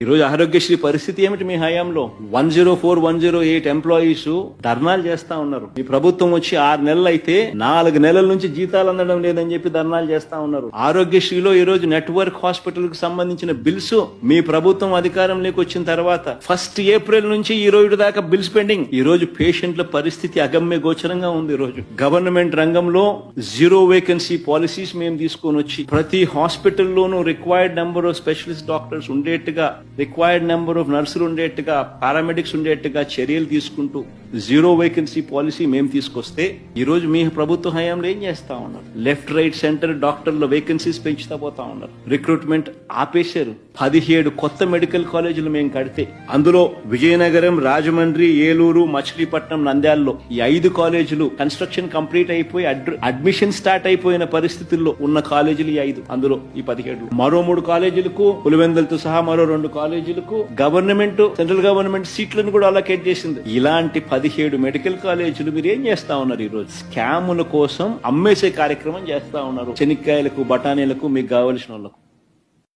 ఈ రోజు ఆరోగ్యశ్రీ పరిస్థితి ఏమిటి మీ హయాంలో? 104, 108 ఎంప్లాయీస్ ధర్నాలు చేస్తా ఉన్నారు. మీ ప్రభుత్వం వచ్చి 6 నెలలు అయితే 4 నెలల నుంచి జీతాలు అందడం లేదని చెప్పి ధర్నాలు చేస్తా ఉన్నారు. ఆరోగ్యశ్రీలో ఈ రోజు నెట్వర్క్ హాస్పిటల్ కు సంబంధించిన బిల్స్ మీ ప్రభుత్వం అధికారంలోకి వచ్చిన తర్వాత 1 ఏప్రిల్ నుంచి ఈ రోజు దాకా బిల్స్ పెండింగ్. ఈ రోజు పేషెంట్ల పరిస్థితి అగమ్య గోచరంగా ఉంది. ఈ రోజు గవర్నమెంట్ రంగంలో 0 వేకెన్సీ పాలసీస్ మేము తీసుకొని వచ్చి ప్రతి హాస్పిటల్లోనూ required number of specialist doctors ఉండేట్టుగా, రిక్వైర్డ్ నెంబర్ ఆఫ్ నర్సులు ఉండేట్టుగా, పారామెడిక్స్ ఉండేట్టుగా చర్యలు తీసుకుంటూ 0 వేకెన్సీ పాలసీ మేము తీసుకొస్తే ఈ రోజు మీ ప్రభుత్వ హయాంలో ఏం చేస్తా ఉన్నారు? లెఫ్ట్ రైట్ సెంటర్ డాక్టర్ల వేకెన్సీస్ పెంచుతా పోతా ఉన్నారు. రిక్రూట్మెంట్ ఆపేశారు. 17 కొత్త మెడికల్ కాలేజీలు మేము కడితే అందులో విజయనగరం, రాజమండ్రి, ఏలూరు, మచిలీపట్నం, నంద్యాలలో ఈ 5 కాలేజీలు కన్స్ట్రక్షన్ కంప్లీట్ అయిపోయి అడ్మిషన్ స్టార్ట్ అయిపోయిన పరిస్థితుల్లో ఉన్న కాలేజీలు ఈ 5, అందులో ఈ 17. మరో 3 కాలేజీలకు పులివెందులతో సహా మరో 2 కాలేజీలకు గవర్నమెంట్, సెంట్రల్ గవర్నమెంట్ సీట్లను కూడా అలొకేట్ చేసింది. ఇలాంటి 17 మెడికల్ కాలేజీలు మీరు ఏం చేస్తా ఉన్నారు? ఈ రోజు స్కాముల కోసం అమ్మేసే కార్యక్రమం చేస్తా ఉన్నారు. చెనిక్కాయలకు, బఠానీలకు మీకు కావలసిన వాళ్ళకు.